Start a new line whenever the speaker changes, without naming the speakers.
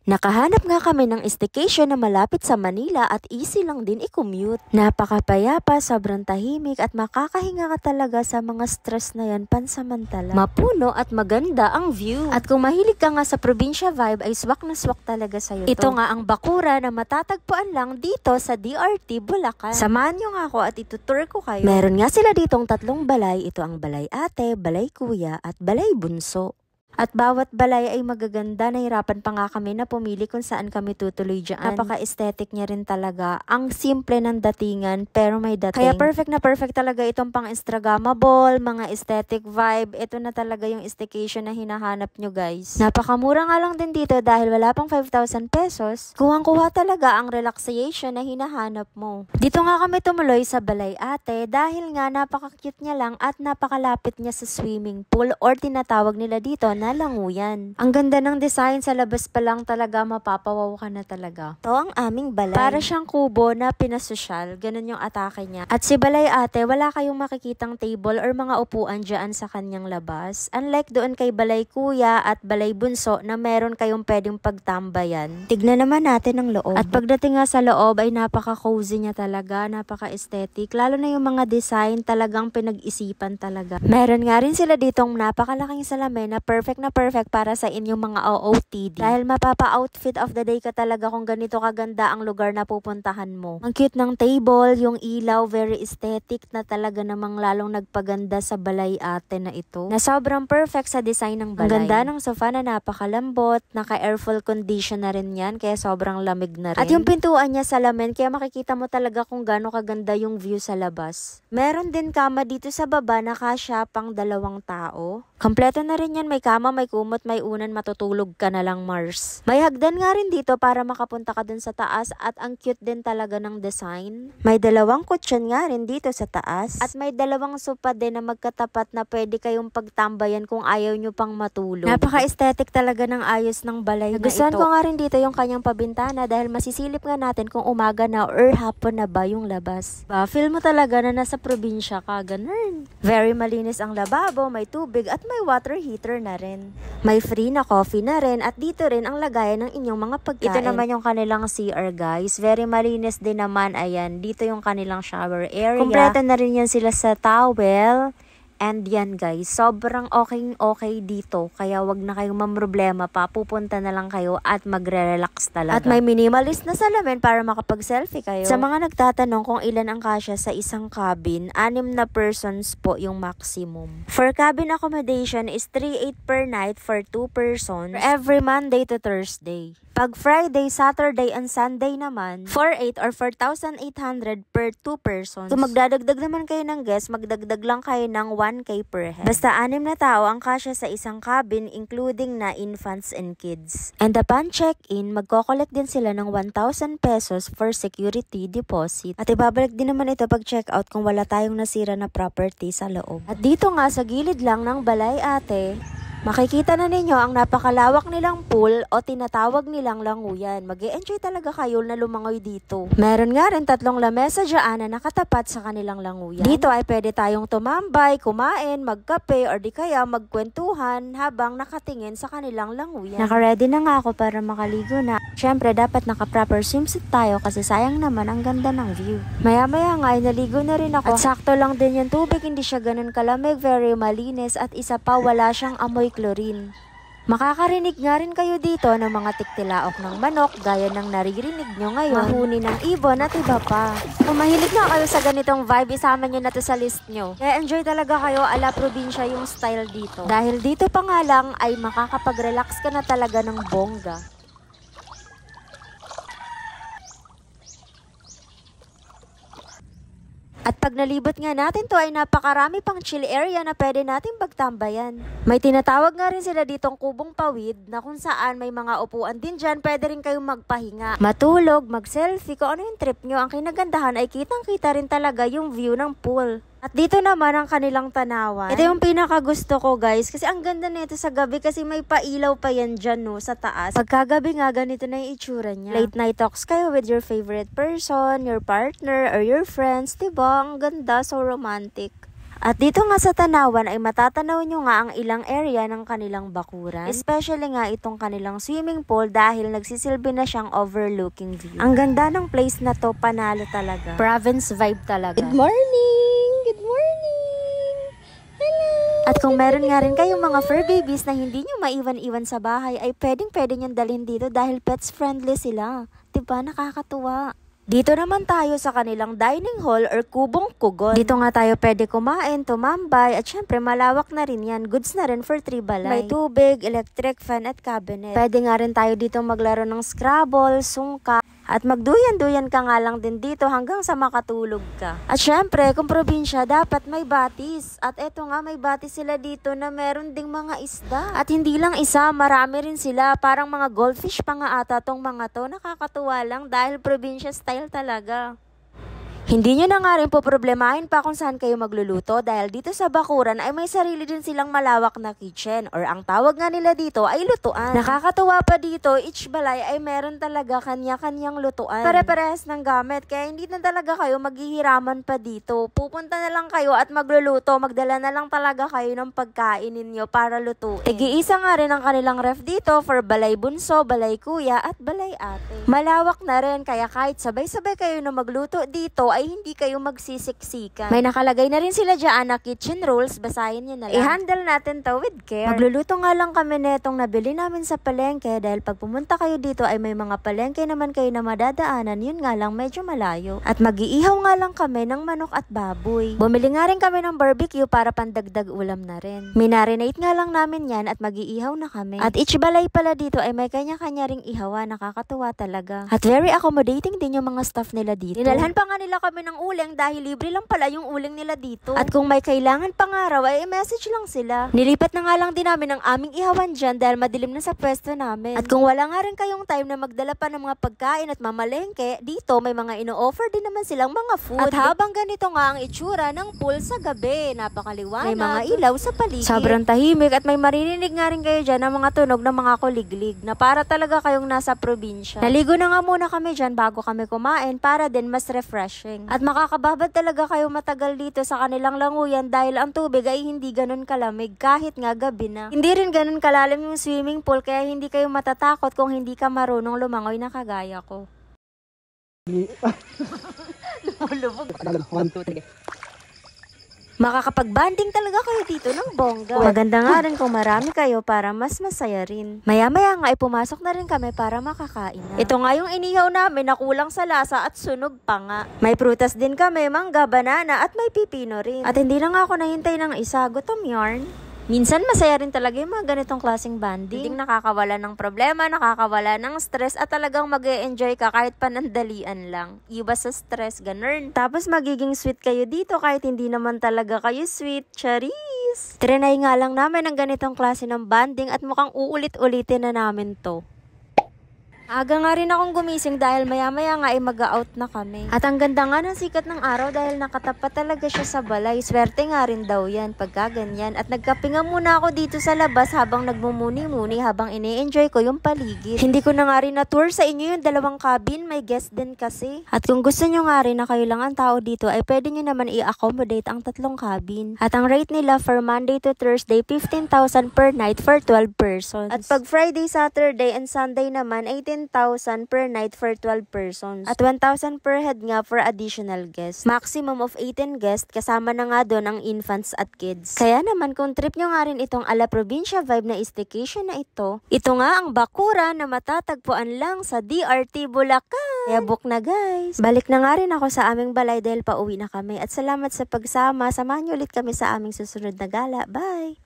Nakahanap nga kami ng staycation na malapit sa Manila at easy lang din i-commute. Napakapayapa, sobrang tahimik at makakahinga ka talaga sa mga stress na yan pansamantala. Mapuno at maganda ang view. At kung mahilig ka nga sa probinsya vibe ay swak na swak talaga sa'yo. Ito nga ang bakura na matatagpuan lang dito sa DRT Bulacan. Samahan nyo nga ako at itutour ko kayo. Meron nga sila ditong 3 balay. Ito ang balay ate, balay kuya at balay bunso. At bawat balay ay magaganda. Nahirapan pa nga kami na pumili kung saan kami tutuloy dyan. Napaka-aesthetic niya rin talaga. Ang simple ng datingan pero may dating. Kaya perfect na perfect talaga itong pang Instagrammable, mga aesthetic vibe. Ito na talaga yung staycation na hinahanap nyo guys. Napakamura nga lang din dito dahil wala pang 5,000 pesos. Kuhang-kuha talaga ang relaxation na hinahanap mo. Dito nga kami tumuloy sa balay ate dahil nga napaka-cute niya lang at napakalapit niya sa swimming pool or tinatawag nila dito na languyan. Ang ganda ng design, sa labas pa lang talaga mapapawaw ka na talaga. Ito ang aming balay. Para siyang kubo na pinasosyal, ganun yung atake niya. At si balay ate, wala kayong makikitang table or mga upuan dyan sa kanyang labas. Unlike doon kay balay kuya at balay bunso na meron kayong pwedeng pagtambayan. Tignan naman natin ang loob. At pagdating nga sa loob ay napaka-cozy niya talaga, napaka-aesthetic. Lalo na yung mga design talagang pinag-isipan talaga. Meron nga rin sila ditong napakalaking salamin na perfect para sa inyong mga OOTD. Dahil mapapa-outfit of the day ka talaga kung ganito kaganda ang lugar na pupuntahan mo. Ang cute ng table, yung ilaw, very aesthetic na talaga namang lalong nagpaganda sa balay ate na ito. Na sobrang perfect sa design ng balay. Ang ganda ng sofa na napakalambot, naka-airful condition na rin yan, kaya sobrang lamig na rin. At yung pintuan niya salamin, kaya makikita mo talaga kung gaano kaganda yung view sa labas. Meron din kama dito sa baba na kasya pang 2 tao. Kompleto na rin yan, may kama, may kumot, may unan, matutulog ka na lang Mars. May hagdan nga rin dito para makapunta ka dun sa taas at ang cute din talaga ng design. May 2 kutsyon nga rin dito sa taas at may 2 sopa din na magkatapat na pwede kayong pagtambayan kung ayaw nyo pang matulog. Napaka-aesthetic talaga ng ayos ng balay na ito. Nagustuhan ko nga rin dito yung kanyang pabintana dahil masisilip nga natin kung umaga na or hapon na ba yung labas. Feel mo talaga na nasa probinsya ka, ganun. Very malinis ang lababo, may tubig at may water heater na rin. May free na coffee na rin at dito rin ang lagayan ng inyong mga pagkain. Ito naman yung kanilang CR guys. Very malinis din naman. Ayan, dito yung kanilang shower area. Kompleto na rin yan sila sa towel. And yan guys, sobrang okay dito. Kaya wag na kayong mamroblema pa. Pupunta na lang kayo at magre-relax talaga. At may minimalist na salamin para makapag-selfie kayo. Sa mga nagtatanong kung ilan ang kasya sa isang cabin, 6 na persons po yung maximum. For cabin accommodation is 3,800 per night for 2 persons every Monday to Thursday. Pag Friday, Saturday, and Sunday naman, 4,800 or 4,800 per 2 persons. Kung magdadagdag naman kayo ng guest, magdagdag lang kayo ng 1K per head. Basta 6 na tao ang kasya sa isang cabin, including na infants and kids. And upon check-in, magko-collect din sila ng 1,000 pesos for security deposit. At ibabalik din naman ito pag check-out kung wala tayong nasira na property sa loob. At dito nga sa gilid lang ng balay ate, makikita na ninyo ang napakalawak nilang pool o tinatawag nilang languyan. Mag-e-enjoy talaga kayo na lumangoy dito. Meron nga rin 3 lamesa dyan na nakatapat sa kanilang languyan. Dito ay pwede tayong tumambay, kumain, magkape, or di kaya magkwentuhan habang nakatingin sa kanilang languyan. Naka-ready na nga ako para makaligo na. Syempre, dapat naka-proper swimsuit tayo kasi sayang naman ang ganda ng view. Maya-maya nga ay naligo na rin ako. At sakto lang din yung tubig, hindi siya ganun kalamig, very malinis at isa pa wala siyang amoy chlorine. Makakarinig nga rin kayo dito ng mga tiktilaok ng manok gaya ng naririnig nyo ngayon, mahuni ng ibon at iba pa. Kung mahilig na kayo sa ganitong vibe, isama nyo na to sa list nyo. Kaya enjoy talaga kayo, ala probinsya yung style dito. Dahil dito pa nga lang ay makakapag-relax ka na talaga ng bongga. At pag nalibot nga natin to ay napakarami pang chill area na pwede natin pagtambayan. May tinatawag nga rin sila ditong kubong pawid na kung saan may mga upuan din dyan, pwede rin kayong magpahinga, matulog, mag-selfie, kung ano yung trip nyo. Ang kinagandahan ay kitang-kita rin talaga yung view ng pool. At dito naman ang kanilang tanawan. Ito yung pinakagusto ko guys kasi ang ganda nito sa gabi kasi may pailaw pa yan dyan no, sa taas. Pagkagabi nga ganito na yung itsura niya. Late night talks kayo with your favorite person, your partner, or your friends. Diba? Ang ganda, so romantic. At dito nga sa Tanawan ay matatanaw nyo nga ang ilang area ng kanilang bakuran. Especially nga itong kanilang swimming pool dahil nagsisilbi na siyang overlooking view. Ang ganda ng place na to, panalo talaga. Province vibe talaga.
Good morning! Good morning! Hello!
At kung meron nga rin kayong mga fur babies na hindi nyo maiwan-iwan sa bahay, ay pwedeng-pwede nyo dalhin dito dahil pets friendly sila. Diba? Nakakatuwa. Dito naman tayo sa kanilang dining hall or kubong kugon. Dito nga tayo pwede kumain, tumambay, at syempre malawak na rin yan. Goods na rin for 3 balay. May tubig, electric fan at cabinet. Pwede nga rin tayo dito maglaro ng Scrabble, sungka, at magduyan-duyan ka nga lang din dito hanggang sa makatulog ka. At syempre, kung probinsya, dapat may batis. At eto nga, may batis sila dito na meron ding mga isda. At hindi lang isa, marami rin sila. Parang mga goldfish pa nga ata tong mga to. Nakakatuwa lang dahil probinsya style talaga. Hindi nyo na nga rin po problemahin pa kung saan kayo magluluto dahil dito sa bakuran ay may sarili din silang malawak na kitchen or ang tawag nga nila dito ay lutuan. Nakakatuwa pa dito, each balay ay meron talaga kanya-kanyang lutuan. Pare-parehas ng gamit kaya hindi na talaga kayo maghihiraman pa dito. Pupunta na lang kayo at magluluto, magdala na lang talaga kayo ng pagkain ninyo para lutuin. Tig-iisa nga rin ang kanilang ref dito for balay bunso, balay kuya at balay ate. Malawak na rin kaya kahit sabay-sabay kayo na magluto dito ay hindi kayo magsisiksikan. May nakalagay na rin sila dyan na kitchen rules, basahin nyo na lang. I-handle natin to with care. Magluluto nga lang kami netong nabili namin sa palengke dahil pag pumunta kayo dito ay may mga palengke naman kayo na madadaanan, yun nga lang medyo malayo. At mag-iihaw nga lang kami ng manok at baboy. Bumili nga rin kami ng barbecue para pandagdag ulam na rin. Minarinate nga lang namin yan at mag-iihaw na kami. At each balay pala dito ay may kanya-kanya ring ihawa, nakakatuwa talaga. At very accommodating din yung mga staff nila dito. Dinalhan pa nga nila kami ng uling dahil libre lang pala yung uling nila dito. At kung may kailangan pang araw ay i-message lang sila. Nilipat na nga lang din namin ang aming ihawan dyan dahil madilim na sa pwesto namin. At kung wala nga rin kayong time na magdala pa ng mga pagkain at mamalengke, dito may mga ino-offer din naman silang mga food. At habang ganito nga ang itsura ng pool sa gabi, napakaliwanag. May mga ilaw sa paligid. Sobrang tahimik at may maririnig nga rin kayo dyan ng mga tunog ng mga kuliglig na para talaga kayong nasa probinsya. Naligo na nga muna kami dyan bago kami kumain para din mas refreshing. At makakababad talaga kayo matagal dito sa kanilang languyan dahil ang tubig ay hindi ganun kalamig kahit nga gabi na. Hindi rin ganun kalalim yung swimming pool kaya hindi kayo matatakot kung hindi ka marunong lumangoy na kagaya ko. Makakapag-banding talaga kayo dito ng bongga. Maganda nga rin kung marami kayo para mas masaya rin. Maya-maya nga ay pumasok na rin kami para makakain na. Ito nga yung inihaw namin na kulang sa lasa at sunog pa nga. May prutas din kami, mangga, banana at may pipino rin. At hindi na nga ako nahintay ng isa, gutom yarn. Minsan masaya rin talaga yung mga ganitong klaseng banding. Hindi nakakawala ng problema, nakakawala ng stress at talagang mag-e-enjoy ka kahit panandalian lang. Iba sa stress, ganun. Tapos magiging sweet kayo dito kahit hindi naman talaga kayo sweet. Charis! Trinay nga lang namin ang ganitong klase ng banding at mukhang uulit-ulitin na namin to. Aga nga rin akong gumising dahil maya-maya nga ay mag-out na kami. At ang ganda nga ng sikat ng araw dahil nakatapat talaga siya sa balay. Swerte nga rin daw yan pagka ganyan. At nagkapinga muna ako dito sa labas habang nagmumuni-muni habang ini-enjoy ko yung paligid. Hindi ko na nga rin na-tour sa inyo yung dalawang cabin. May guest din kasi. At kung gusto nyo nga rin na kayo lang ang tao dito ay pwede nyo naman i-accommodate ang 3 cabin. At ang rate nila for Monday to Thursday 15,000 per night for 12 persons. At pag Friday, Saturday, and Sunday naman 10,000 per night for 12 persons. At 1,000 per head nga for additional guests. Maximum of 18 guests, kasama na nga doon ang infants at kids. Kaya naman kung trip nyo nga rin itong ala probinsya vibe na staycation na ito nga ang bakura na matatagpuan lang sa DRT Bulacan. Kaya book na guys. Balik na nga rin ako sa aming balay dahil pauwi na kami. At salamat sa pagsama. Samahan nyo ulit kami sa aming susunod na gala. Bye!